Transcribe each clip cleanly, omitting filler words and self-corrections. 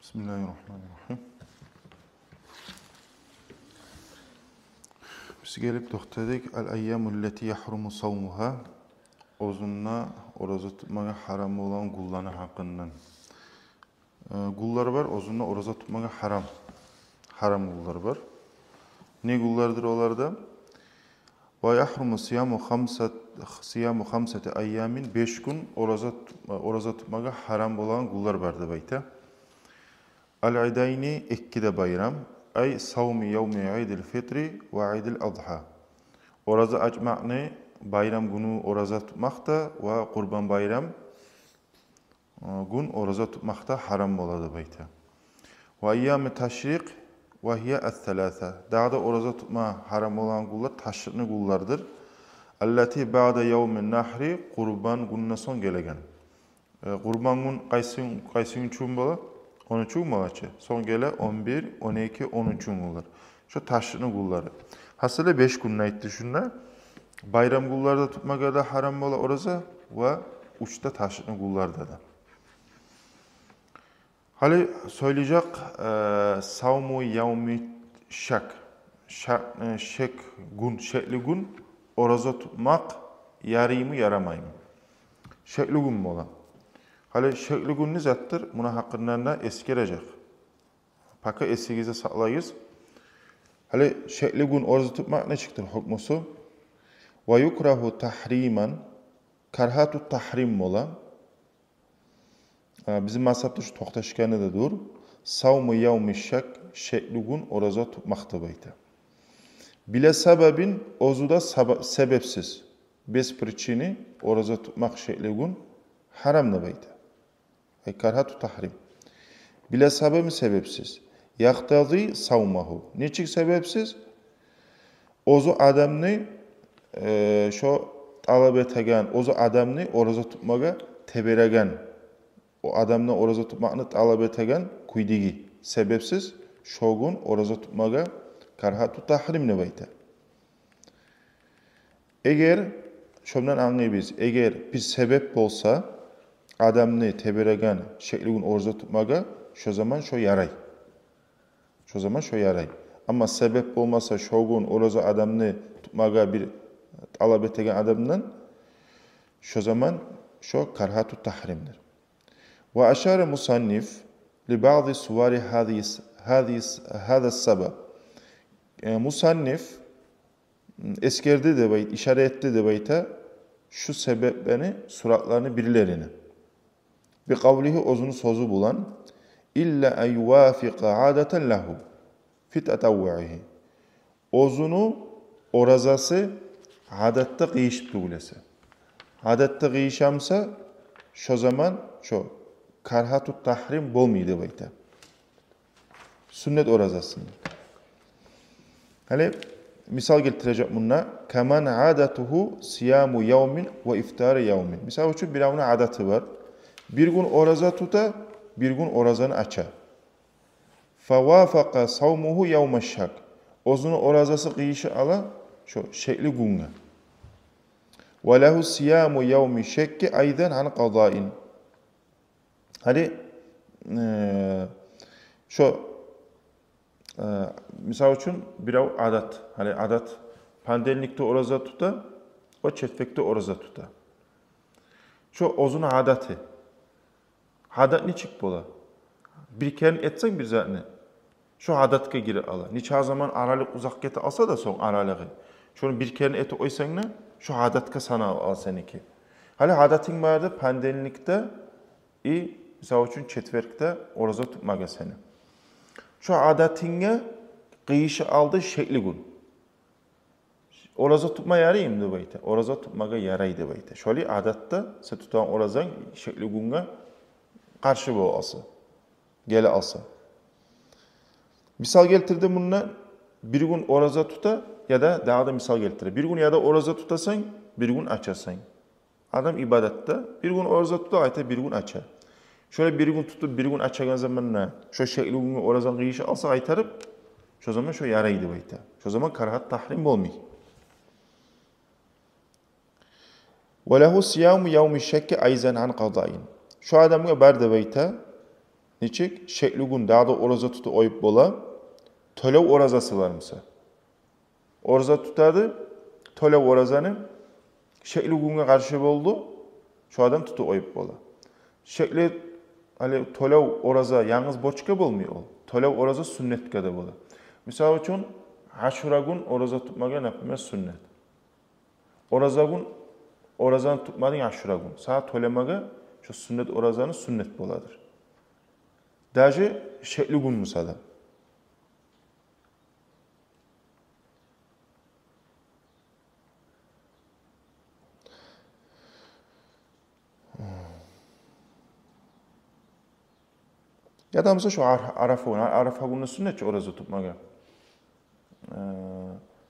Bismillahirrahmanirrahim. Biz gelip toxtadik al-ayyamul lati yahrumu sawmuha. Ozunna oruza tutmaga haram olan gullarning haqqından. Gullar var, ozunna oruza tutmaga haram. Haram gullar var. Ne gullardır olarda? Ve yahrumu siyamu khamsati ayyamin 5 gün oruza tutmaga haram olan gullar vardı bayta. Al-idayni ikkide bayram. Ay savmi yevmi Eidil Fitri ve Eidil Adha. Oruza açmakni bayram günü oruza tutmakta ve Kurban bayram gün oruza tutmakta haram boladı bayta. Ve ayyam-ı taşrik ve hiye es-selasa. Dağda oruza tutma haram olan gullar taşrikni gullardır. Allati ba'da yevmin nahri Kurban gününe son gelegen. Kurban gün qaysi gün çün bola? 13 gün malaçı. Son gele 11, 12, 13 gün gullar. Şu taşrikni gulları. Hasılı 5 gününe aytdı şunda. Bayram gullarda tutmaga da haram bola oruza ve uçta taşrikni gullarda da. Hali söyleyecek savmu yevmi şekli gün oruza tutmak yarayımı yaramayım. Şekli gün bola. Hali şekli gün ne zattır? Buna hakkından da eskirecek. Paka eskigize saklayız. Hali şekli gün oruza tutmak ne çıktır hukmusu? Ve yukrahu tahriman karhatu tahrim bola. Bizim mazhabda şu toxtaşkanı da dur. Savmu yevmi şekli gün oruza tutmakta bayta. Bile sebebin ozuda sebepsiz. Bez prичини oruza tutmak şekli gün haram bayta. Karhatu tahrim. Bile sebebi sebepsiz. Yaktazi savmahu. Niçik sebepsiz? Ozu adamni şu talep etegen, ozu adamni oruza tutmaga teberegen. O adamni oruza tutmakni talep etegen kuydigi. Sebepsiz şogun oruza tutmaga karhatu tahrim ne bayta. Eğer şundan anlayabiliriz. Eğer bir sebep olsa adamni teberegen şekli gün oruza tutmaga şu zaman şu yaray. Şu zaman şu yaray. Ama sebep olmasa şogun oruza adamni tutmaga bir talep etegen adamdan şu zaman şu karhatu tahrimdir. Ve aşara musannif li bazı suvari hada sebep. Musannif eskerdi de bayt, işaret etti de bayta şu sebeplerini, suratlarını birilerini. Bi kavlihi ozunu sözü bulan illa en yuvafiqa adeten lahu fit tatavvu'ihi. Ozunu orazası adatta qiyişip dugulası. Adatta qiyişamsa şu zaman şu karhatu tahrim bolmaydı bayta. Sünnet orazasını. Hani misal getirecek bununla. Kaman adatuhu siyamu yevmin ve iftarı yevmin. Misal için bir avına adatı var. Bir gün oraza tuta, bir gün orazanı aça. Fawafaka savmuhu yevme şak. Ozunu orazası qiyişi ala şu şekli günge. Ve lehu siyamu yevmi şekki aydan an qadain. Hani şu misal için bir adat. Hani adat pandelikte oraza tuta, o çetvekte oraza tuta. Şu ozunu adatı. Adat ne çık bola? Bir kere etsen bir zaten. Şu adatka giri ala. Niçe zaman aralık uzak geti alsa da son aralığı. Şunu bir kere eti oysan ne? Şu adatka sana al seneki. Hani adatın vardı pandelikte misal için çetverkte oraza tutmaga seni. Şu adatınga qiyişi aldı şekli gün. Oraza tutma yarayım de bayta. Oraza tutmaga yaraydı bayta. Şöyle adatta sen tutan orazan şekli günga karşı bu alsa. Gele alsa. Misal getirdim bununla bir gün oraza tuta ya da daha da misal getirir. Bir gün ya da oraza tutasan bir gün açasan. Adam ibadette bir gün oraza tuta ayta bir gün açar. Şöyle bir gün tutup bir gün açagan zamanla şu şekli günü orazan qiyişi alsa aytarıp şu zaman şu yaraydı bayta. Şu zaman karhat tahrim olmuyor. Ve lehu siyamu yevmi şekki ayzan an qadain. Şu adamga barda bayta Neçik? Şekli gün dağda oraza tutu oyup bola, tölev orazası var mısa? Oraza tutadı, tölev orazanın şekli günge karşı oldu, şu adam tutu oyup bola. Şekli tölev oraza yalnız boçka bolmuyor ol. Tölev oraza sünnetka da bola. Misal üçün Aşura gün oraza tutmaga napime sünnet. Oraza gün orazanı tutmadın Aşura gün. Sağa tölemaga şu sünnet orazanı sünnet boladır. Daji şekli gün musada. Ya da mesela şu Arafa günü sünnet oraza tutmaga.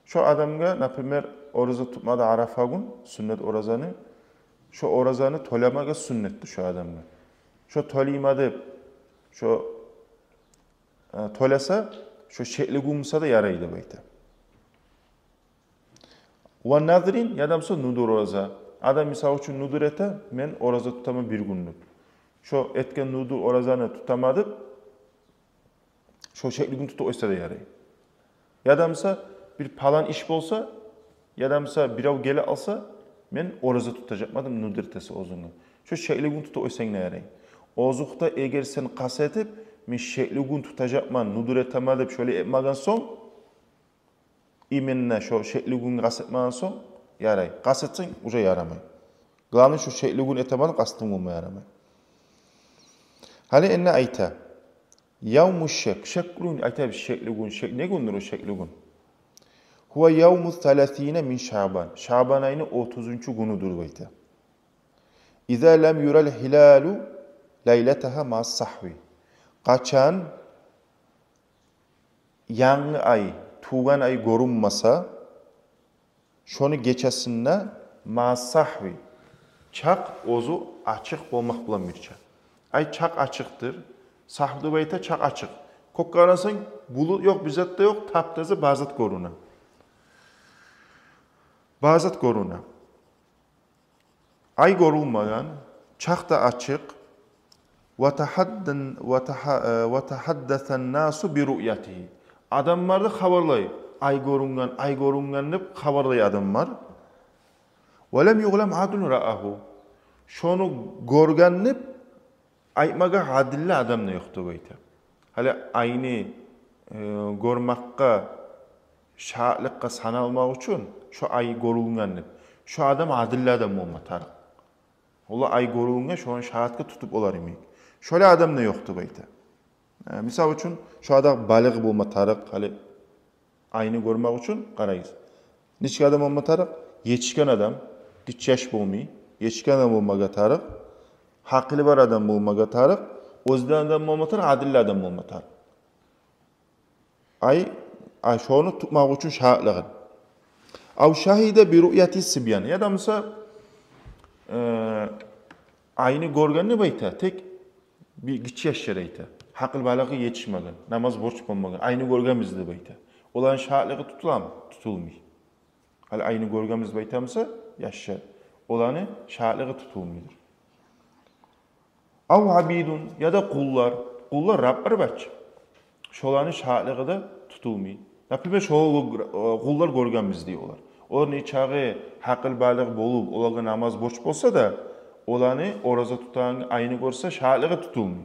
Şu adamga, napример, oraza tutmadı Arafa gün, sünnet orazanı, şu orazanı tolemaga sünnetdi şu adamga. Şu tolimadı, şu tolasa, şu şekli gumsa da yaraydı bayta. Ve nadrin, ya da mesela nudur oraza. Adam misal için nudur ete, men oraza tutamam bir günlük. Şu etken nudur orazanı tutamadı, şu şekli gün tutu oysa da yaraydı. Ya da mesela bir palan iş bolsa, ya da mesela birav gele alsa, men oraza tutacakmadım nudirtesi ozunu. Şu şekli gün tutu oysan ne yarayın. Ozukta eğer sen kasa edip, men şekli gün tutacakman, nudur etamadım şöyle etmagan son, imenine şu şekli gün kasa etmagan son, yaray. Kasa etsen uca yaramay. Glanı şu şekli gün etamadım, kastım olma yaramay. Hali enne ayta. Yavmu şek. Şeklun ayta bir şekli gün. Ne gündür o şekli gün? Huve yavmu 30 min Şaban. Şaban ayının 30. günüdür bayta. İza lem yurel hilalu leyletaha ma sahvi. Kaçan yanlı ay, tuğan ay görünmasa şonu geçesinde ma sahvi. Çak ozu açık olmak bulan bir çak. Ay çak açıktır. Sahvlı bayta çak açık. Kokkarasın bulut yok, bizatta yok, taptazı bazat koruna. Bazat koruna. Ay görülmayan, çak da açık. وَتَحَدَّثَ النَّاسُ بِرُؤْيَتِهِ. Adamlar da haberlayı. Ay görüngen deyip haberlayı adamlar. وَلَمْ يُغْلَمْ عَدُلُ رَأَهُ. Şonu görgenlip aymaga adilli adam ne yoktu bayta. Hali ayni görmakka, şahatlıkka sanalmak için şu ay görüngenlip. Şu adam adilli adam olmatar. Ola ay görüngen şu an şahatka tutup olar imeyik. Şöyle adam ne yoktu bayta. Misal için şu adam balığı bulma tarık, hali ayını görmek için qarayız. Neçik adam olma tarık? Yetişken adam, diç yaş bulmayı, yetişken adam olmaga tarık, haklı var adam olmaga tarık, özden adam olma tarık, adilli adam olma tarık. Ay şunu tutmak için şahatlığın. Av şahide bir rü'yati sibyan. Ya da mesela ayını görgenli bayta, tek bir giç yaşarayta. Hakıl balığı yetişmegen, namaz borç bulmagan, ayını görgemizdi bayta. Olan şahatlığı tutulam, tutulmuyor. Hali ayını görgemiz baytamsa yaşar. Olanı şahatlığı tutulmuyor. Av abidun ya da kullar. Kullar Rabbar baç. Şolanı şahatlığı da tutulmuyor. Napime şol kullar görgemiz diyorlar. Onlar ne çağı hakıl balığı bolup, olağı namaz borç bolsa da olanı oraza tutan ayını görse şahatlığı tutulmuyor.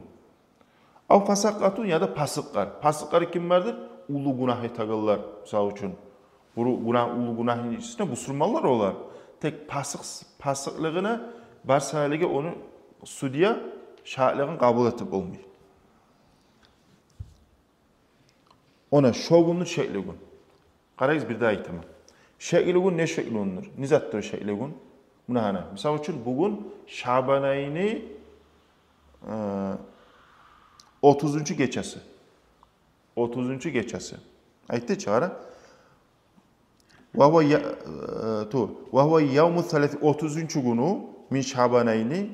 Av fasakatun ya da pasıklar. Pasıklar kim vardır? Ulu günahı tağıllar sağ için. Ulu günahın içinde busurmalar olar. Tek pasıklığına barsaylığı onu sudiya şahatlığını kabul etip olmuyor. Ona şogunun şekli gün. Qarayız bir daha aytamam. Şekli gün ne şekli gündir? Nizattır şekli gün? Buna hana. Misal için bugün Şaban ayını 30. geçesi. 30. geçesi. Aytti çağıra. وهو يوم 30. günü min Şaban ayını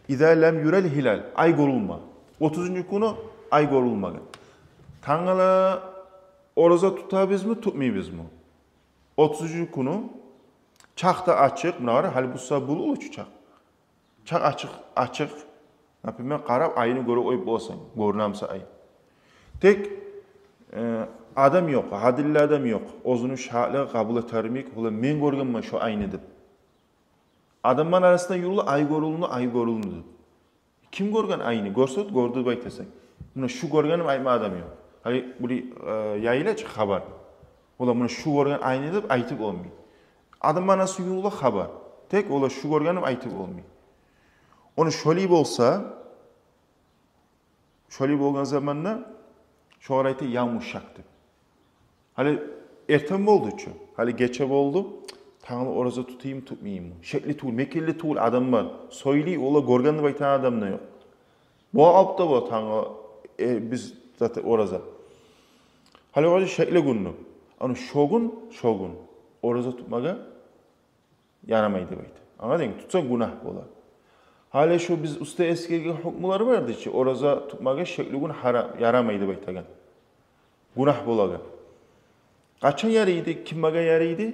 İza lem yurel hilal. Ay görülme. 30. günü ay görülmedi. Tangala oraza tutabız mı, tutmayız mı? 30. günü çak da açık. Buna var. Hal bu sabul ulu çak. Çak açık. Napimmen qarab ayını görüp oyup bolsan, görünamsa ay. Tek adam yok, adilli adam yok. Ozunu şahlığı kabul etermik, ola men görgenman şu ayını dip. Adamman arasında yurulu ay görülünü. Kim görgen ayını? Görsöt, gördü baytasan. Buna şu görgenim ayma adam yok. Hali bu yayılaç haber. Ola buna şu görgen ayını dip aytıp olmuyor. Adamman arasında yurulu haber. Tek ola şu görgenim aytıp olmuyor. Onu şöyle bolsa, şöyle bolgan zamanla şu arayta yağmuşaktı. Hali erten boldu ço. Hali geçe boldu. Tanrı oraza tutayım tutmayayım mı? Şekli tuğul, mekilli tuğul adam var. Soyli ola gorganlı baytan adam da yok. Bu altta bu Tanrı biz zaten oraza. Hali oraza şekli günlü. Onu şogun. Oraza tutmaga yaramaydı bayta. Anladın mı? Tutsan günah bolar. Hali şu biz usta eskiga hukmuları vardı ki oraza tutmaga şekli gün yaramaydı baytagan. Günah bolaga. Kaçan yarıydı, kimmaga yarıydı?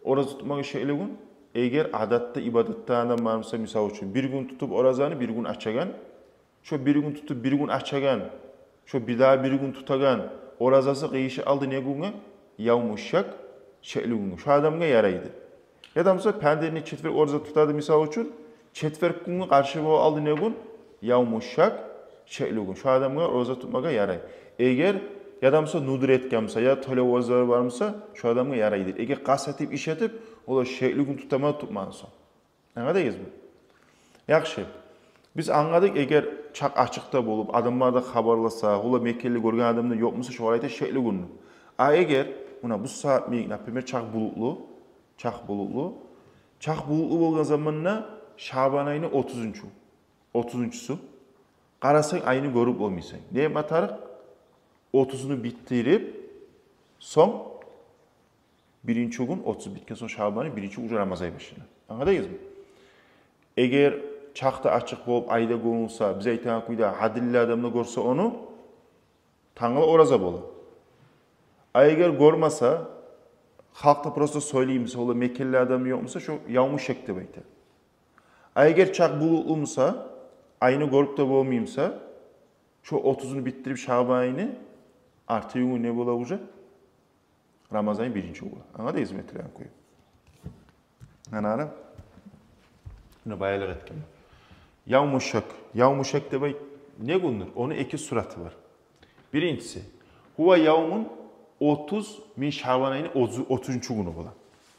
Oraza tutmaga şekli gün. Eğer adatta, ibadatta adam varsa misal için bir gün tutup orazanı bir gün açagan. Şu bir gün tutup bir gün açagan. Şu bir daha bir gün tutagan. Orazası kıyışı aldı ne günü? Yavmuşak şekli gün. Şu adamga yaraydı. Ya da mesela penderini çetver oraza tutadı misal için. Çetver günü karşı bu aldı ne gün? Yavmuşak şekli gün. Şu adamga oraza tutmaga yaray. Eğer ya da mesela nudur etkense ya televizör varmasa şu adamga yaraydır. Eğer kasatip iş etip ola şekli gün tutamadı tutmansa. Anladınız mı? Yaxşı. Biz anladık eğer çak açıkta bolup adamlarda haberlasa, ola mekkelli görgen adamda yokmusa şu arayta şekli günü. Eğer buna bu saat mi napimmer çak bulutlu bolgan zamanla Şaban ayını 30'uncusu. Qarasan ayını görüp olmaysan. Ne matarık? 30'unu bitirip son birinci gün 30 bitken son Şaban'ı birinci gün Ramazan başına. Anladınız mı? Eğer çakta açık bolup ayda görünse, bize aytan kuyda hadilli adamını görse onu Tanrı oraza bolar. Eğer görmese halkta prosto söyleyeyimse, ola mekkelli adamı yokmusa şu yağmış şekli bayta. Eğer çak bulutlusa, ayını görüp de bolmayımsa, şu 30'unu bitirip Şaban ayını artı gün ne bola olacak? Ramazan'ın birinci ola. Anladınız mı etkileyen koyu? Anladın? Bunu bayalık etken. Yağmuşak demek ne gündür? Onun iki suratı var. Birincisi, huva yağmun 30 min Şaban ayının 30. günü bola.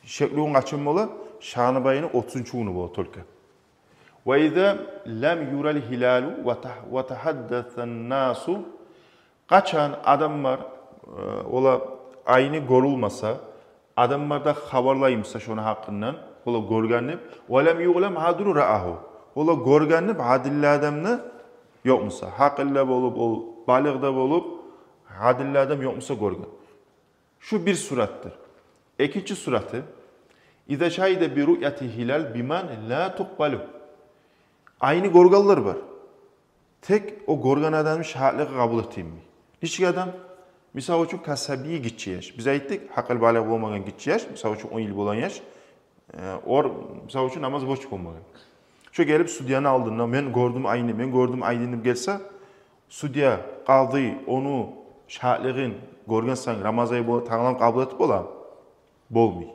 Şekliğin kaçın bola? Şaban ayının 30. günü bola tolka. Ve izâ lem yural hilalu ve tehaddefen nasu kaçan adamlar ola ayını görülmasa, adamlarda haberlayımsa şunu hakkından, ola görgenip, ve lem yuğlem hadru ra'ahu. Ola görgenip adilli adamını yokmusa, hakilla bolup, balıqda bolup, adilli adam yokmusa görgen. Şu bir surattır. İkinci suratı, İzâ şahide bi ru'yati hilal biman la tuqbalu. Aynı gorgallar var. Tek o gorgan adamın şahitliği kabul ettiğim mi? Hiç adam, misal için kasabiye gitçi yaş. Biz ayettik, hakkal balığı olmayan gitçi yaş. Misal için 10 yıl olan yaş. Misal için namaz boş olmayan. Şu gelip sudyanı aldığında, ben gördüm aynı gelse, sudya kaldı, onu şahitliğin gorgan sanki Ramazan'ı tanınan kabul etip olan, bolmuyor.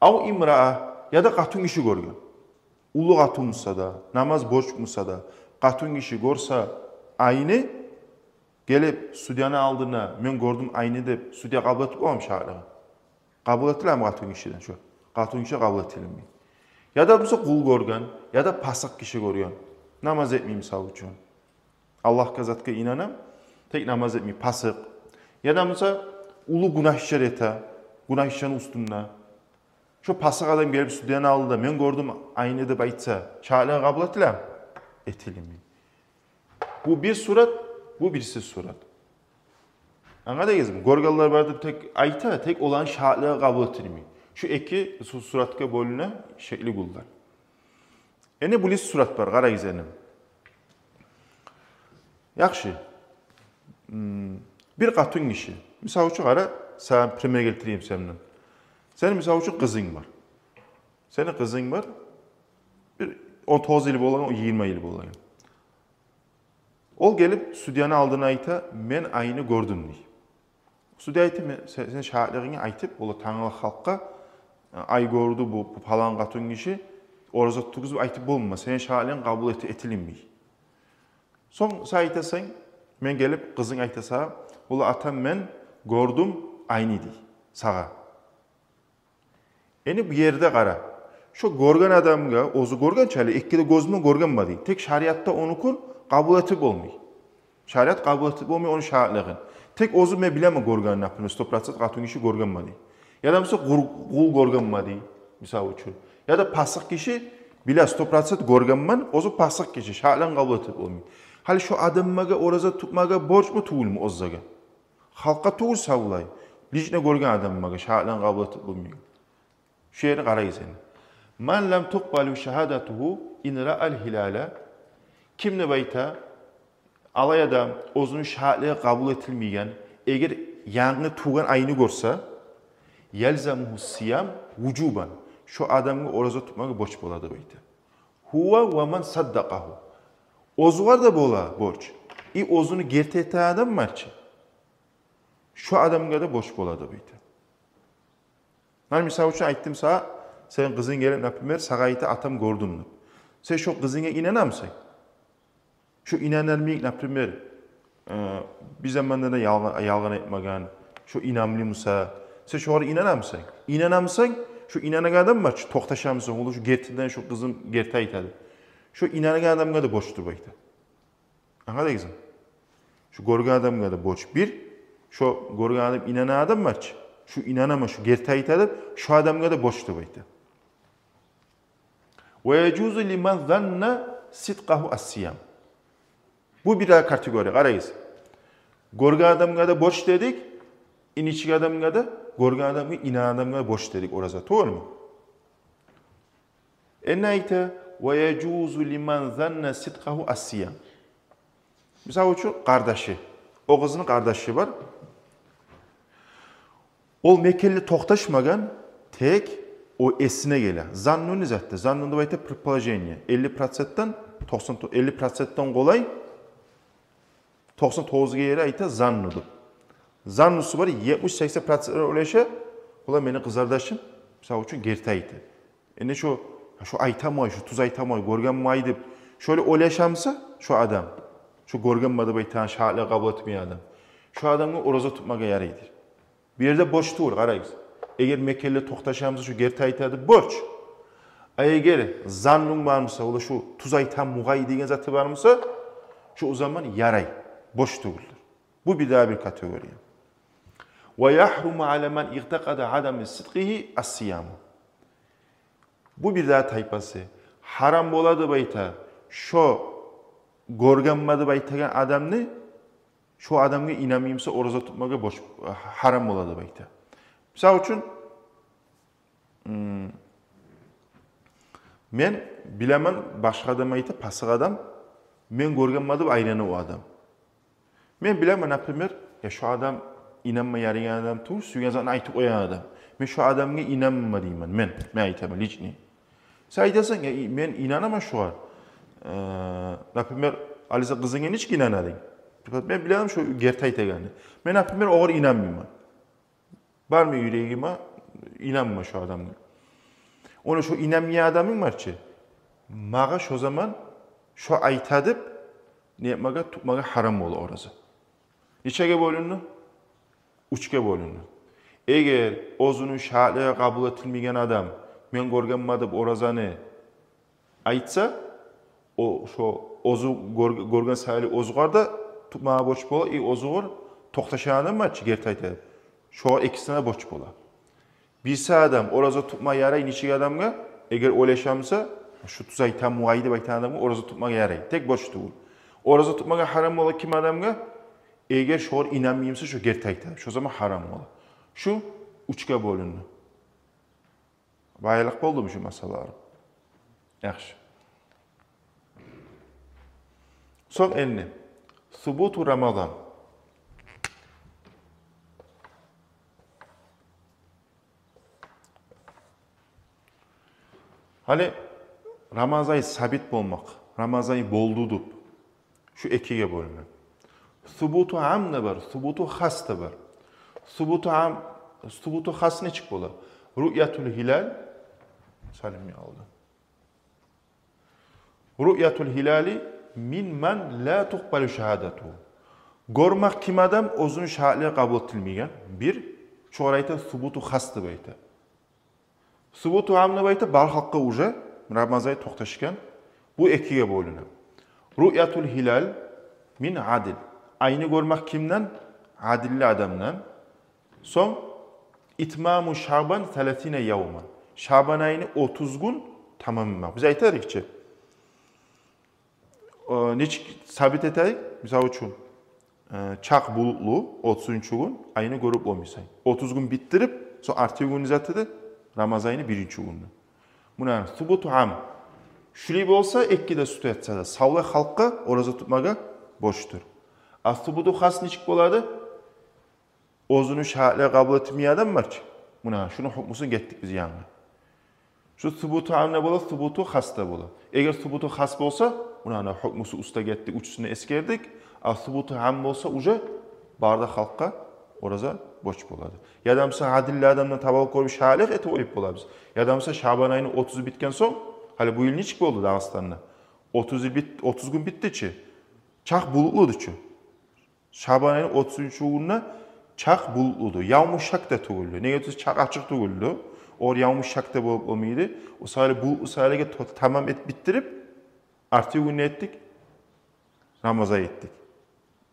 Av imra'a ya da katun işi gorgan. Ulu katunsa da, namaz borçmusa da, katun kişi görse aynı, gelip sudyanı aldığına, ben gördüm aynı deyip, sudya kabul etip olam şahlığa. Kabul ettiler mi katun kişiden şu? Katun kişi kabul ettirilmiyor. Ya da bu kul görgen, ya da pasık kişi görgen. Namaz etmeyeyim misal için. Allah kazatka inanam, tek namaz etmeyeyim, pasık. Ya da mesela ulu günah işler ete, günah işlerin üstünde. Şu pasık adam gelip sudyanı aldı da, ben gördüm aynı deyip aytsa, şahlığa kabul ettiler mi? Etilmiyor. Bu bir surat, bu birisi surat. Anladınız mı? Gorgallar vardı tek ayta, tek olan şahlığa kabul ettilmiyor. Şu iki suratka bölüne şekli kullar. Ene bu list surat var, qara gizenim. Yaxşı. Bir katun kişi. Misal üçün qara, sana primer getireyim seninle. Senin misal üçün kızın var. Senin kızın var. Bir 30 yıl bolan, 20 yıl bolan. Ol gelip stüdyanı aldığını ayta, men ayını gördüm diye. Stüdya ayta, sen şahitlerini aytıp, ola tanrılı halkka ay gördü bu falan katın kişi, orada tutup aytıp bulma, sen şahitlerini kabul etilinmeyi. Son saytasan, men gelip kızın aytasa, ola atam men gördüm aynı diye, sağa. Eni bu yerde kara. Şu görgen adamga, ozu görgen çali, ikkide gözümü görgen ma deydi. Tek şariatta onu kun kabul etip olmuyor. Şariat kabul etip olmuyor onu şahitlerin. Tek ozu me bileme görgen napını, 100% katın kişi görgen ma deydi. Ya da mesela kul görgen ma deydi, misal uçun. Ya da pasık kişi bile 100% görgen man, ozu pasık kişi, şahitlerin kabul etip olmuyor. Hali şu adammaga, oraza tutmaga borç mu tuğul mu ozzaga? Halka tuğul savulay. Licne görgen adammaga, şahitlerin kabul etip olmuyor. Şu yeri qarayız yani. Man lam tuqbalu şehadatuhu in ra'al hilala. Kimne bayta alay adam özünün şahitliği kabul etilmeyen, eğer yanını tuğan ayını görse, yelzamuhu siyam vücuban. Şu adamı oruza tutmağı borç boladı bayta. Huwa ve man saddaqahu. Ozuvar da bola borç. Ozunu gerte eten adam var ki. Şu adamga da borç boladı bayta. Ben misal için ayttim sana, sen kızın gelip napimler, sağa atam gördüm. Sen şu kızına inanar mısın? Şu inanır mıyım napimler? Bir zamanda da yalgan etmegen, şu inanmlı mısın? Sen şu ara inanar mısın? İnanar mısın? Şu inanan adam var, toxtaşar mısın? Olur şu gertinden şu kızın gerti aytadı. Şu inanan adamga da borçtur bayta. Anladın mı? Şu görgen adamga da borç bir, şu görgen adam inanan adam var ki. Şu inanama, şu gerti aytadı, şu adamga da borçtur bayta. Ve yecuzu liman zanna sidqahu as-siyam. Bu bir daha kategori, qarayız. Görgen adamga da borç dedik, iniçik adamga da, görgen adamga, inan adamga da borç dedik oraza, doğru mu? Ne ayta? Ve yecuzu liman zanna sidqahu as-siyam. Misal için kardeşi, o kızının kardeşi var. Ol mekelli toxtaşmagan tek o esine gele. Zannunu zaten. Zannunu bayta предположение. 50%'dan 50%'dan kolay 99'ga yere ayta zannudu. Zannusu var 70-80% öleşe. Ola meni kızardaşım. Misal için gerti ayta. Ne şu aytamay, şu tuz aytamay, görgen may deb şöyle oleşamsa şu adam. Şu görgen madı baytan şahitliği kabul etmeyen adam. Şu adamı oraza tutmaga yaraydır. Bir yerde borç tuğur, qarayız. Eğer Mekke'yle toxtaşamızı şu gerti aytadı, borç. Eğer zannun varmısa, ola şu tuz aytan muğay degen zatı varmısa, şu o zaman yaray, borç tuğurdur. Bu bir daha bir kategori. Ve yahrumu ala men iqtaqada adami sidqihi as-siyamu. Bu bir daha taypası. Haram boladı bayta, şu gorganmadı baytagan adamni, şu adamga inanmayımsa oraza tutmaga boş haram boladı bayta. Misal için men bilaman başka adam ayta pasık adam, men gorganmadı ayranı o adam. Men bilaman например, ya şu adam inanma yarayan adam tur, suyazan aytıp oyan adam. Men şu adamga inanma deyman, men aytamam lichni. Sen aytasan ya men inanama şu an. Например, Alisa kızına hiç inanadın. Ben bilemem şu gerti aytagani. Men например oğur inanmayman. Var mı yüreğime? İnanma şu adamga. Onu şu inanmayan adamın var ki, mağa şu zaman şu aytadıp, ne yapmaga tutmaga haram olur orası. Neçege bölünü? Üçge bölünü. Eğer ozunun şahitliğe kabul etilmeyen adam, men görgenmadıp orazanı aytsa, o şu ozu görgen sayılı ozuğarda tutmağa borç bola, ozuğur toxtaşan adam var ki gerti aytadı. Şu ikisine borç bola. Birisi adam oraza tutma yaray niçik adamga, eğer oleşamsa, şu tuzay tam muayide baytan adamga oraza tutma yaray. Tek borç değil. Oraza tutmaga haram ola kim adamga, eğer şu inanmayımsa şu gerti aytadı. Şu zaman haram ola. Şu üçge bölünü. Bayılık oldu mu şu masalarım? Yaxşı. Son elini. Subutu Ramazan. Hani Ramazan sabit bolmak, Ramazan boldudup, Şu ikiye bölünür. Subutu am ne var? Subutu has da var. Subutu has ne çık bola? Ru'yatul hilal salim aldı. Ru'yatul hilali min man la tuqbalu shahadatu. Görmek kim adam özünün şahitliği kabul edilmeyen. Bir, çoğrayta subutu has da bayta. Subutu am ne bayta? Bar halkka uca Ramazayı toxtaşken bu ikiye bölünür. Ru'yatul hilal min adil. Ayını görmek kimden? Adilli adamdan. Son itmamu Şaban 30 yavman. Şaban ayını 30 gün tamamlamak. Biz aytarik ki neçik sabit etayik? Misal üçün çaq bulutlu 30. gün ayını görüp olmaysan. 30 gün bittirip son artı gün izatıdı Ramazayını 1. günü. Buna subutu am. Şüley olsa ekkide sütü etse de savla halkka orazı tutmaga boştur. Subutu has neçik boladı? Ozunu şahitliğe kabul etmeyen adam var ki. Buna şunu hukmusunu gettik biz yani. Şu subutu am ne bola? Subutu has da bola. Eğer subutu has olsa buna hukmusu usta gettik, uçsunu eskerdik. Subutu am olsa uca barda halkka oraza boş boladı. Yadamsa adilli adamdan tabalık koyup şahitlik eti oyup bola biz. Yadamsa Şaban ayının 30'u bitken son hali bu yıl neçik oldu Dağıstan'da? 30 gün bitti ki. Çak bulutludu ki. Şaban ayının 30. gününe çak bulutludu. Yağmuşak da tuğuldu. Ne götürüz çak açık tuğuldu. Or yağmuşak da olmaydı. O sayılı bulutlu sayılı tamam bittirip artı günü ettik. Ramaz'a ettik.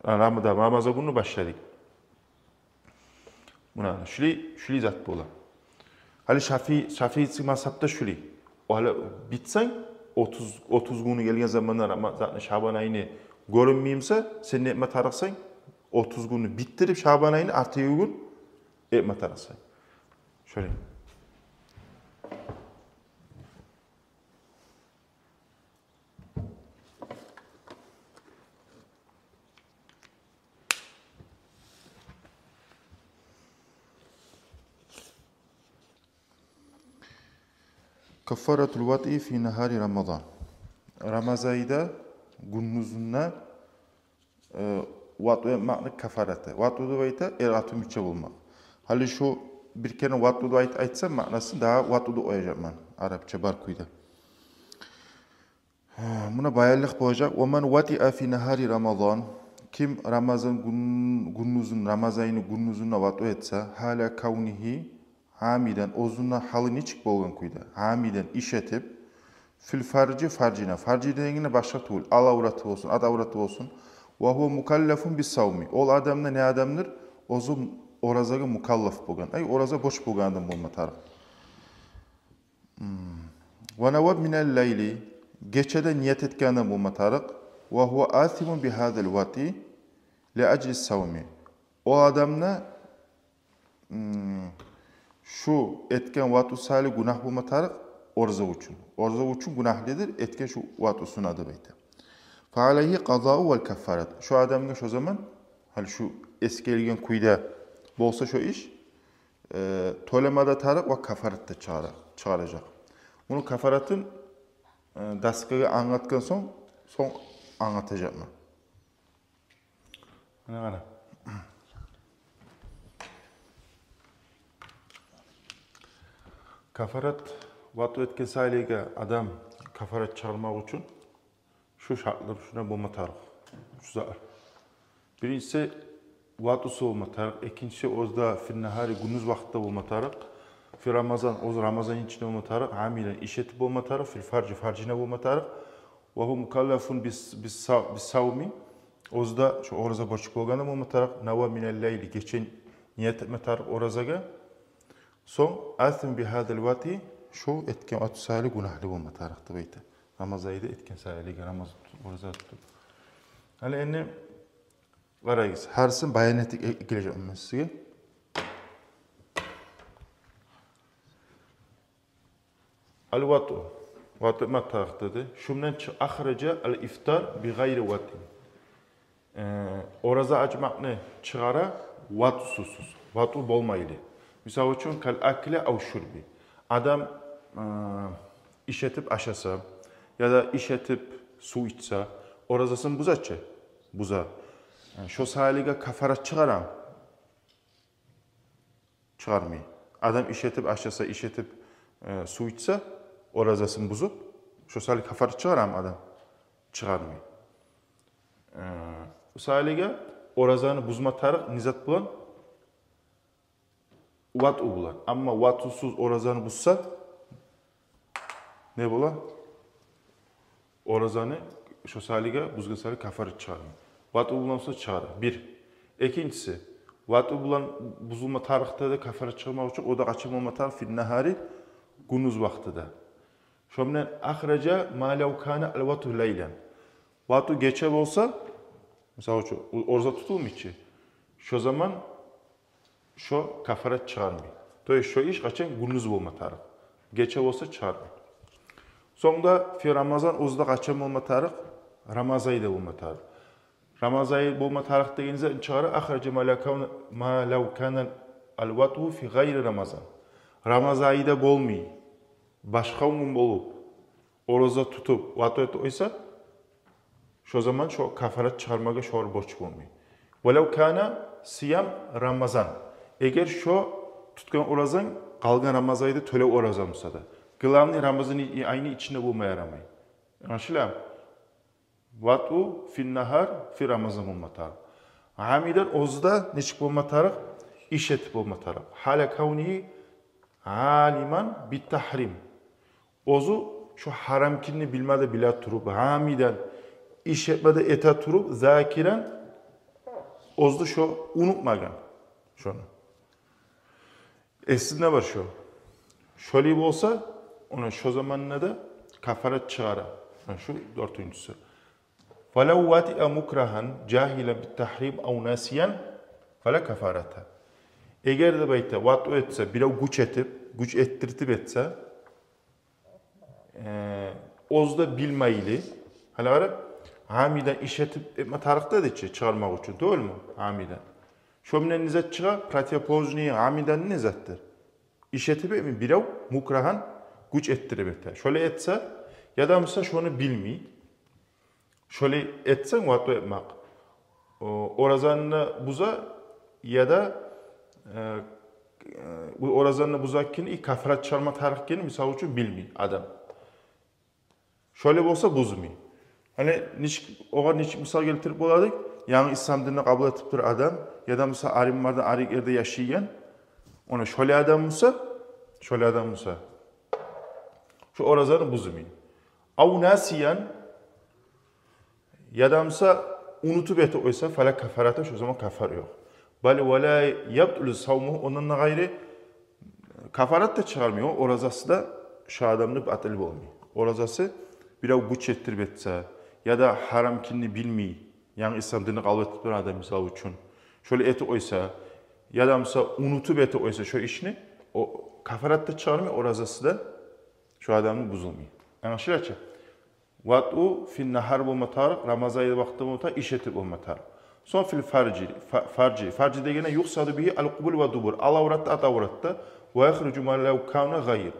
Ramaz'a günü başladık. Buna şuli zat bola. Hali Şafii mazhabda şuli. O hala bitsen 30 günü gelgen zamanlar Şaban ayını görünmeyimse sen ne etme tarıksan 30 günü bittirip Şaban ayını artı gün etme tarıksan. Şöyle. Kaffaratul vat'i fi nahari Ramazan. Ramazayda gündüzünde vat'u yapmak kafaratı. Vat'u duvayta eratı müçe bulmak. Hali şu bir kere vat'u duvayta aytsam manası daha vat'u da oyacak man. Arapça barkuyda. Buna bayarlık boyacak. Oman vati'a fi nahari Ramazan. Kim Ramazan gündüzün, Ramazayını gündüzünde vat'u etse hala kavnihi hamiden ozunna halı niçik bolgan kuyda. Hamiden iş etip fil farcı farcina. Farcı dediğine başka tuğul. Al avratı olsun, ad avratı olsun. Ve huve mukallafun bis savmi. Ol adamda ne adamdır? Ozun orazaga mukallaf bolgan. Ay oraza boş bolgandan bolma taraf. Ve nevab minel leyli. Geçede niyet etkendan bolma taraf. Ve huve athimun bi hadel vati le aclis savmi. O adamda şu etken vatu sali günah bulma tarık orza uçun. Orza uçun günahlidir. Etken şu vatusun adı beyte. Faaleyhi qaza'u vel kaffarat. Şu adamın şu zaman hal şu eski elgen kuyda bolsa şu iş tolemada tarık ve kafarat da çağıracak. Bunu kafaratın daskıga anlatkan son anlatacak mı? Ne? Kafarat vatu etken sayliga adam kafarat çağırmak için şu şartlar şuna bulma tarık. Şu zar. Birincisi vatusu olma tarık. İkincisi ozda finnahari gündüz vakitte olma tarık. Fi Ramazan, oz Ramazan içinde olma tarık. Hamilen işetip olma tarık. Fil farcina olma tarık. Ve hu mukallafun bis savmi. Ozda şu oraza boşluk olganım olma tarık. Nava minel leyli. Geçen niyet etme tarık orazaga. Son asim bi hadal vati şu etken vatu sali günahlı olma tarıkta beyte. Ramazayda etken sali Ramazan oraza tuttu. Hali enne varayız. Harsın bayan ettik gelecek size. Al vatu. Vatu etme tarıktadır. Şundan ahraca al iftar bi gayri vati. Oraza açmak ne? Çıkara vatu susuz. Vatu bolmaydı. Misal için kal akle av şurbi. Adam iş etip aşasa ya da iş etip su içse orazasını buzaçı. Buza. Yani şu sayılıga kafarat çıgaram. Çıgarmayı. Adam işetip, aşağısa işetip su içse, orazasını buzup, şu sayılıga kafarat çıgaram adam. Çıgarmayı. Bu sayılıga orazanı buzma tarık nizat bulan, vat'u bulan. Ama vat'usuz orazanı buzsa, ne bulan? Orazanı şu sayılıga buzga sayılıga kafarat çıgarmayı. Vat'u bulansa çıgar. Bir. İkincisi, vat'u bulan buzulma tarıkta da kafarat çıkarmak için o da kaçım olma tarık fil nahari gündüz vaktida. Şomdan ahraca ma law kana al vat'u leylen. Vat'u geçe olsa mesela orza tutulmuyor ki. Şu zaman şu kafarat çıkarmıyor. Toy şu iş kaçan gündüz olma tarık. Geçe olsa çıkarmıyor. Sonunda fi Ramazan ozda kaçan olma tarık Ramazay'da olma tarık. Ramazay bolma tarih degenizde çıgarı ahraca ma law kana al vat'u fi gayri Ramazan. Ramazayda bolmuy. Başka gün bolup oroza tutup vat'u et oysa şu zaman şu kafarat çıkarmaga şor borç bolmuy. Velaw kana siyam Ramazan. Eğer şu tutkan orazan kalgan Ramazayda töle oraza olsa da. Gılamni Ramazan aynı içinde bulmaya yaramay. Anlaşılam? Vat'u fin nahar fi Ramazan olmatar. Amiden ozda neçik olmatar? İş etip olmatar. Hala kavnihi aliman bit tahrim. Ozu şu haramkinini bilmede bile turup, amiden iş etmede eta turup, zakiren ozda şu unutmagan. Şunu. Esinde var şu. Şöyle olsa, ona şu zamanla da kafarat çıkara. Şu dördüncüsü. فَلَوْ وَاتِئَ مُكْرَهًا جَاهِلًا بِالتَّحْرِيمِ اَوْ نَاسِيًا فَلَا كَفَارَةً. Eğer de bayta vat'u etse, biraz güç ettirtip etse, ozda bilmeyli, hala var hamiden işetip etme tarıkta da çıkarmak için, doğru mu? Hamiden. Şöminen nizat çıkar, pratyapozniye hamiden nizattır. İşetip etme, biraz mukrahan güç ettirip etse. Şöyle etse, ya da mesela şunu bilmeyi, şöyle etsen vat'u etmek. Orazanını buza ya da bu orazanını buzakken ilk kafarat çıkarma tarikhini misal için bilmiyor adam. Şöyle olsa buzmuyor. Hani oğa niçin misal getirip oladık, yani İslam dinini kabul etip bir adam ya da misal alimlerden arik yerde yaşayan, ona şöyle adam olsa, şu orazanı buzmuyor. Av nasiyan ya da misal unutup eti oysa fala kafarata şu zaman kafar yok. Bali ve la yabtulu savmuhu onunla gayri kafarat da çıkarmıyor. Orazası da şu adamın batıl olmuyor. Orazası biraz güç ettirip etse ya da haramkinini bilmiyor. Yani İslam dinini kabul etip bir adam misal için. Şöyle eti oysa ya da misal unutup eti oysa şu işini o kafarat da çıkarmıyor. Orazası da şu adamın bozulmuyor. Anlaşılıyor ki? Vat'u fin nahar bulma tarık, Ramazay'da vakti bulma tarık, işetip bulma tarık. Son fil farci. Farci degene yuhsadı bihi al-kubul ve dubur. Al-avratta, at-avratta. Ve yahrucu ma lev kavne gayr.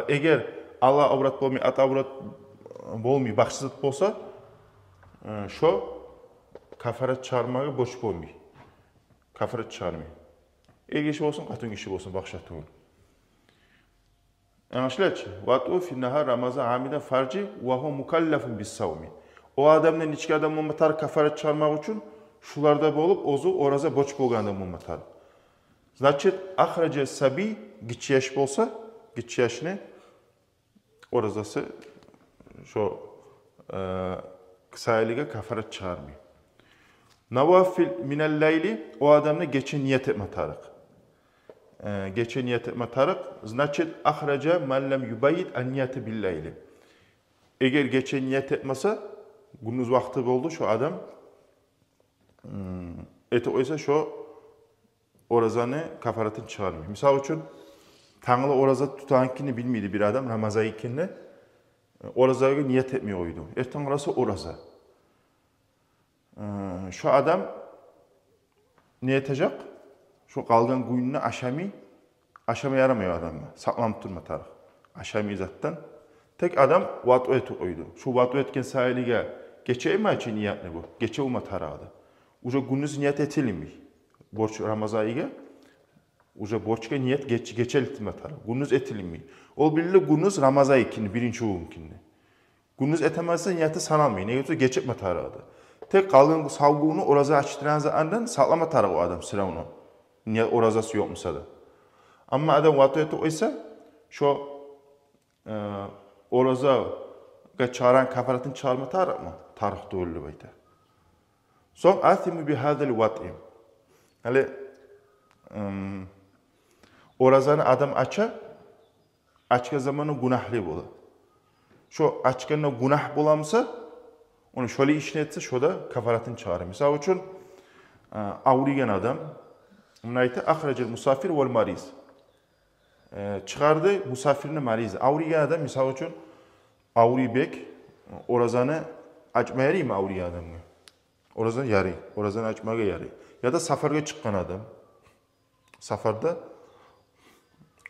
Eğer Allah avrat bolmuyor, at-avrat bolmuyor, başsızlık bolsa, şu kafarat çağırmağı boş bolmuyor. Kafarat çağırmıyor. Er kişi olsun, katın kişi olsun, bakşatı olur. Anlaşılıyor ki? Vat'u fin nahar Ramazan amiden farci ve hu mukallafun bis savmi. O adamdan içki adam olmatar kafarat çağırmak için şularda bolup ozu oraza boç bolgan adam olmatar. Значит, ahraca sabi gitçi yaş bolsa, gitçi yaşını orazası şu kısayeliğe kafarat çağırmıyor. Navafil minel leyli o adamla geçen niyet etme tarık. Geçen niyet etme tarık. Значит, ahraca man lem yubayit an niyeti bil leyli. Eğer geçen niyet etmese gündüz vakti oldu şu adam eti oysa şu orazanı kafaratını çıkarmıyor. Misal için Tanrı oraza tutankini bilmiydi bir adam Ramazan'ınkini orazaya niyet etmiyor oydu. Tanrısı oraza. Şu adam niyet edecek şu kalgan gününü aşamı yaramıyor adamı. Saklanıp durma tarih. Aşamı zaten. Tek adam vat'u eti oydu. Şu vat'u etken sahiliğe geçe mi için niyet ne bu? Geçe olma taradı. Uca gündüz niyet etilmi. Borç Ramazan ayıga. Uca borçga niyet geçelitme tara. Gündüz etilmi. Ol birli gündüz Ramazan ikini birinci mümkünni. Gündüz etemezse niyeti sanalmıyor. Ne yoksa geçip taradı. Tek kalın savguğunu oraza açtıranza andan sağlama tara o adam sıra onu. Niyet orazası yokmuşsa da. Ama adam vatiyeti oysa şu oraza çağıran kafaratın çağırma tarih mı? Tarih doğru bayda. Son athimu bihadil vat'im. Hani orazanı adam açka zamanı günahlı bulu. Şu açkanına günah bulamsa onu şöyle işletse şoda kafaratın çağırır. Mesela için avrigen adam bunayta ahracel musafir vel mariz. Çıkardı musafirini mariz. Avrigen adam mesela için avri bek orazanı açmaya yarayım mı avrigen adamı? Orazan yarayı. Orazanı açmaya yarayı. Ya da safarga çıkan adam. Safarda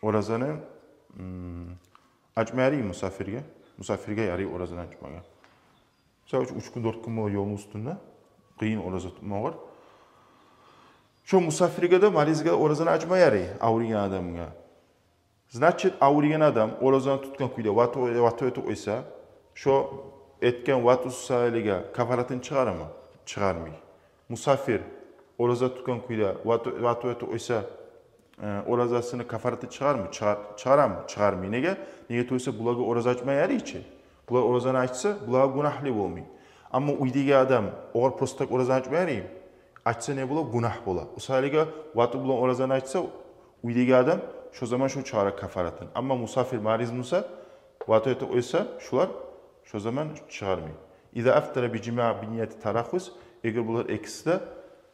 orazanı açmaya yarayım musafirge. Musafirge yarayı orazanı açmaya. Mesela 3 gün 4 gün yolun üstünde kıyın oraza tutma var. Şu musafirge de marizge orazanı açmaya yarayı avrigen adamına. Значит, avrigen adam orazanı tutkan kuyda vatı ötü oysa şu etken vatı sahiliga kafaratını çıkarır mı? Çıkarmıyor. Musafir oraza tutkan kuyda vatı ötü oysa orazasını kafaratı çıkar mı? Çıkarar mı? Çıkarmıyor. Nege? Niyet oysa bulağı oraza açmaya yarayı için. Bulağı orazanı açsa bulağı günahlı olmuyor. Ama uydigi adam oğar prostak orazanı açmaya yarayı. Açsa ne bula? Günah bula. O sahiliga vatı bulan orazanı açsa uydigi adam şu zaman şu çağıra kafaratın. Ama musafir mariz musa vatı ötü oysa şular şu zaman çıkarmıyor. İza aftara bi cima bi niyeti tarahus eğer bular ikisi de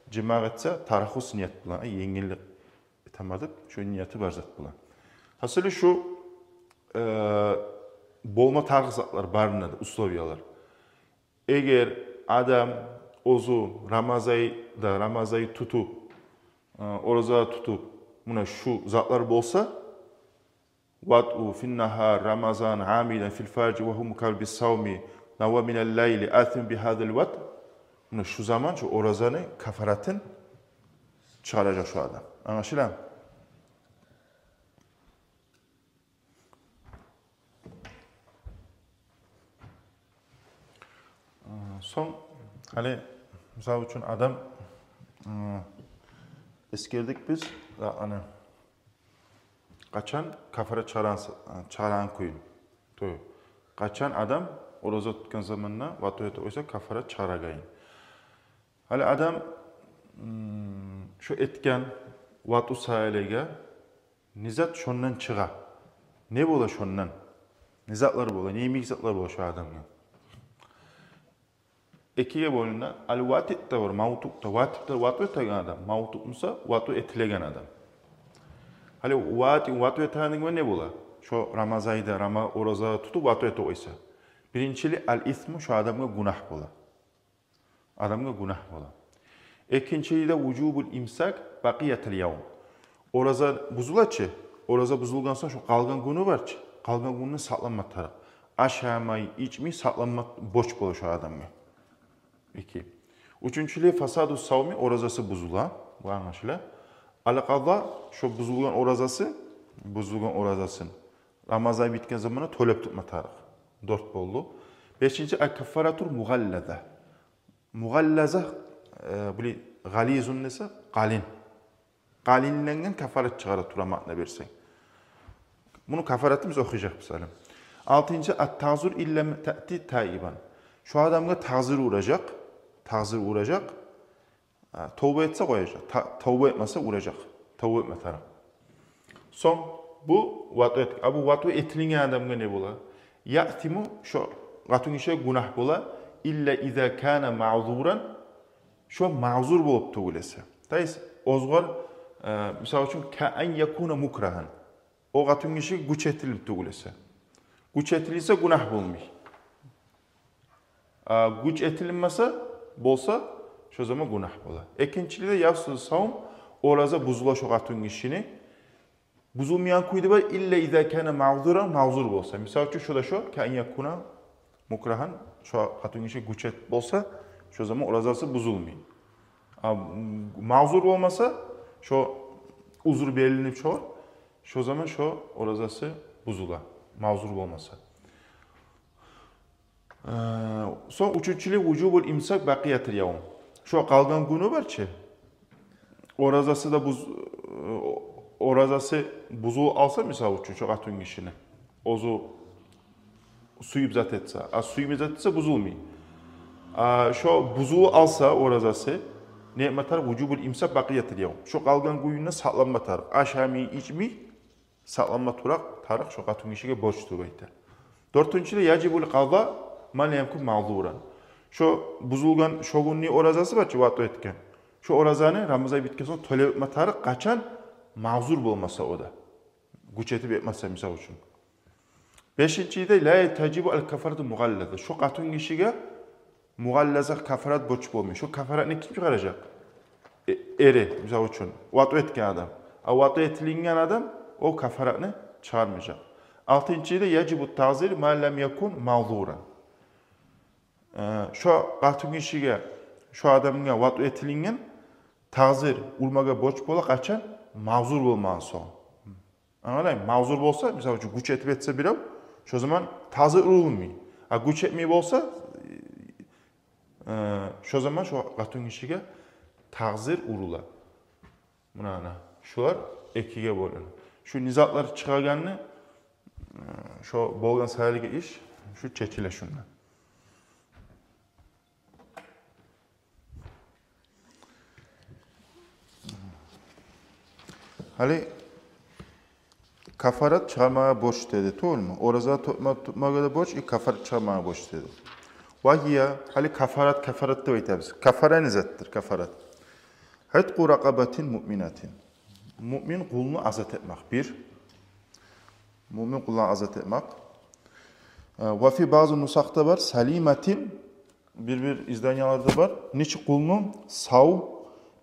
cima etse tarahus niyet bulan. Yengillik etamadık. Şu niyeti var zat bulan. Hasılı şu bolma tarhızatlar barınadı, usloviyalar. Eğer adam ozu Ramazayı tutup oraza tutup buna şu zatlar bolsa vat'u fin nahar Ramazan amilen fil farci ve hum kalbi savmi nava minel layli athim bihadil vat. Buna şu zaman şu orazanı kafaratın çıkaracak şu adam. Anlaşılan mı? Son hani misal için adam eskerdik biz hani kaçan kafara çağıran koyun. Kaçan adam oraza tutkan zamanla vatı oysa kafara çağıragayın. Hani adam şu etken vatı sahilige nizat şondan çığa. Ne bola şondan? Nizatlar bola, ne mizatlar bola şu adamla. İkiye bölünen al-vatid de var, mavtukta. Vatid'de vatı etagen adam. Mavtuk musa vatı etilegen adam. Hani vatı etagen ne bola? Şu Ramazayda, oraza tutup vatı eti oysa. Birincili al-ismu şu adamga günah bola. Adamga günah bola. İkincili de vücubul imsak baqiyatil yavm. Oraza buzulaçı. Oraza buzulgan sonra şu kalgan günü var ki. Kalgan gününü saklanma taraf. Aşağımayı içmeyi saklanma boş bola şu adamga. 2. Üçüncülüğü fasadu savmi orazası buzula. Bu anlaşıla. Al-qadha şu buzulgan orazasın. Ramazan bitken zamanı tölep tutma tarih. 4 bollu. 5. Al-kaffaratur mughallaza. Mughallaza böyle galizun nese qalin. Qalinlenen kafarat çıkarı turamakla versen. Bunu kafaratımız okuyacak misalim. 6. At-tazur illa ta'ti taiban. Şu adamga tazir uğrayacak. Tövbe etse koyacak. Tövbe etmezse uğrayacak. Tövbe etme taraf. Son bu vatı etlik. Bu vatı etilingen adamga ne bola? Ya'timu şu vatun işe günah bola. İlla iza kana ma'zuran şu ma'zur bolup tövbelese. Tays ozgar misal için ka'an yakuna mukrahan. O vatun işe güç etilip tövbelese. Güç etilirse günah bolmuyor. Güç etilinmese bolsa şu zaman günah bola. İkincili de yavsız savun oraza buzula şu gatun işini buzulmayan kuydu var illa iza kana ma'zuran ma'zur bolsa. Misal için şu da şu kan yakuna mukrahan şu qatun kişi güçet bolsa, şu zaman orazası buzulmuyor. Mağzur olmasa, şu uzur belirlenip şu zaman şu orazası buzula. Mağzur olmasa. Son üçüncülük vücubul imsak baqiyatil yavm. Şu qalgan günü var-chi. Orazası buzul alsa misal üçün şu qatun kişini. Ozu suyup zat etse. Suyup zat etse buzulmuyor. Şu buzul alsa orazası ne matar vücubul imsak baqiyatil yavm. Şu qalgan gününü saqlanma tarıq. Aşami içmi saqlanma turaq tarıq şu qatun kişiga borç to'laydi. Dördüncülük yacibul qada man yamkun ma'zuran. Şu buzulgan şogunni orazası var-chi vaqt etken. Şu orazani Ramazan bitken so'ng to'lab o'tma tarıq qachon ma'zur bo'lmasa o da. Güç etib etmasa misal üçün. Beşincide la tacibu al kafaratu mughallaza. Şu qatun kişiga mughallaza kafarat borç bo'lmaydi. Şu kafaratni kim chiqarajak? Eri misal üçün vaqt etken adam. Vaqt etilingan adam o kafaratni chiqarmayacak. Altıncıda yacibu ta'zir ma lam yakun ma'zuran. Şu qatun kişiga şu adamga vaqt etilingan ta'zir urmaga borç bo'la qachon ma'zur bo'lmagan so'ng. Anladın mı? Mağzur olsa, mesela güç etip etse birov, şu zaman ta'zir urulmuyor. Güç etmeyip olsa, şu zaman şu qatun kişiga ta'zir urula. Buna şular ikiga bo'linadi. Şu nizatlar chiqarganni şu bo'lgan sayilga ish şu chechila shundan. Hali kafarat çıkarmaya borç dedi, to'g'rimi? Oraza tutmaga da borç, kafarat çıkarmaya borç dedi. Vahiya, hali kafarat deb aytamiz. Kafara nizatdir, kafarat. Hatqu raqabatin mu'minatin. Mu'min qulni azat etmek. Bir. Mu'min qulni azat etmek. Va fi bazı nusakta var, salimatin bir izdanyalarda var. Neçi qulni sav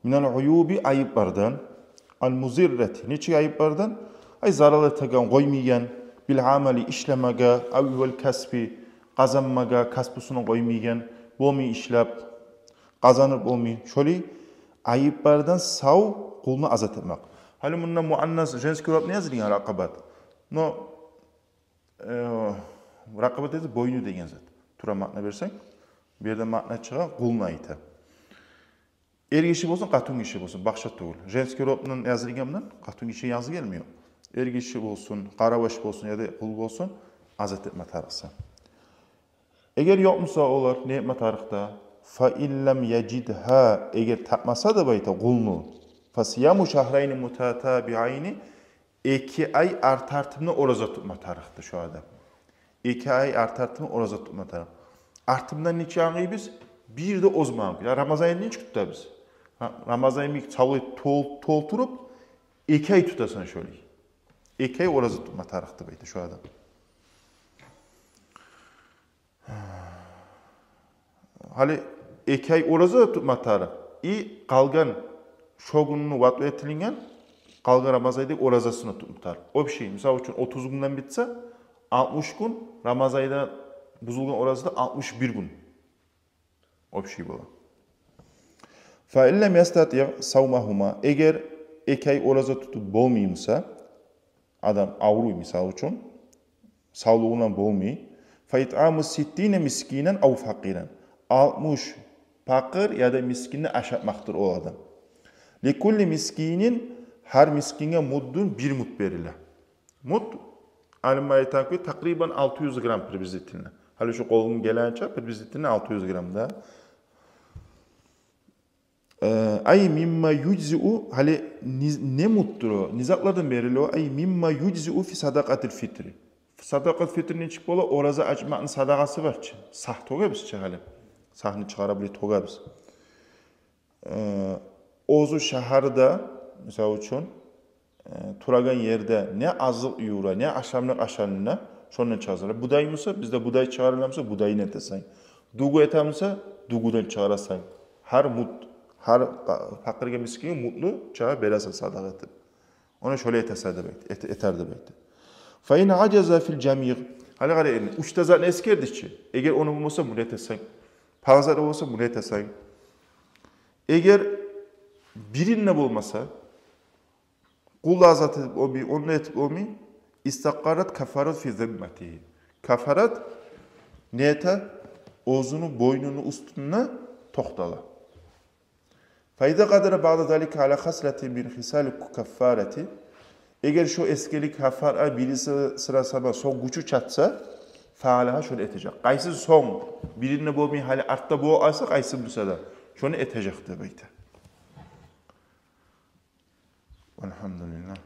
minal uyubi ayıplardan, al muzirrati. Neçi ayıplardan? Ay zararlı tagan qoymagan, bil amali ishlamaga, avval kasbi qazanmaga, kasbusini qoymagan, bo'lmay ishlab qazanib bo'lmay. Şöyle ayıplardan sav qulni azat etmek. Hali bundan muannas женский rod ne yazılgan raqabat? No raqabat edi boynu degan zat. Tura ma'na bersang, bu yerda ma'na chiqar qulni aytadi. Er kishi bo'lsin, qatun kishi bo'lsin, baxshat to'g'ri. Женский roddan yazılgandan qatun kishi yazı gelmiyor. Er kishi bo'lsin, qaravash bo'lsin ya da qul bo'lsin, azat etma tarixsa. Eğer yo'qmasa ular ne'mat tarixda fa illam yajidha eğer tapmasa da bayta qulni fa siyamu shahrayni mutatabi'ayni 2 ay artartımni oraza tutma tarixda şu adam. 2 ay artartımni oraza tutma tarix. Artımdan neçe anlayız? Bir de ozman. Ramazan ayını hiç tutabiliriz. Ramazan ayını çavlayıp tolturup 2 ay tutasın şöyle. 2 ay oraza tutma tarixda bayta şu adam. Hali 2 ay oraza tutma tarix. Qalgan şogununu vatlu etilingan qalgan Ramazan ayda orazasını tutmutar. O bir şey. Misal üçün 30 günden bitse 60 gün Ramazan ayda buzulgan orazada 61 gün. O bir şey bola. Fa illem yastati savmahuma eğer 2 ay oraza tutup bolmayımsa adam avruy misal üçün sağlığından bolmay fa it'amu 60 miskinen aw faqiran 60 fakir ya da miskinni aşatmaktır o adam. Likulli miskinin her miskinge muddun bir mud verilir. Mud alimler aytan ki takriben 600 gram pirbizitinle. Hali şu kolun gelençe pirbizitinle 600 gramda. Ay mimma yujzi'u hali ne muttur o? Nizaklardan berili o. Ay mimma yujzi'u fi sadakatil fitri. Sadakat fitrinin çıkıp ola oraza açmanın sadakası var ki. Sah toga biz çıkalım. Sahni çıkarabilir toga biz. Ozu şaharda mesela üçün turagan yerde ne azık yura ne aşamlık aşanına şondan çıkarırlar. Buday mısa bizde buday çıkarırlarsa budayı ne desen. Dugu etamsa dugudan çıkarırsan. Her fakirge miskine mutlu çağa berasa sadak etip. Ona şöyle eter demektir. Fa in acaza fil cami' Hala qarayın, uchta zatni eskerdikchi. Agar onu bo'lmasa buni aytasan. Pag'zada bo'lsa buni aytasan. Agar birinna bo'lmasa, qul azati olmay, onu etib olmay, istaqqarat kafarat fi zimmati. Kafarat niyete o'zini boynunu ustunna to'xtala. Fayda qadara ba'da zalika ala khaslati min khisal kaffarati. Eğer şu eskilik kaffara birisi sırasama son gücü çatsa, faalaha şunu etecek. Qaysi son birine bo'lmay hali artda bu olsa qaysi bo'lsa da şunu etecek deb aytadi. Elhamdülillah.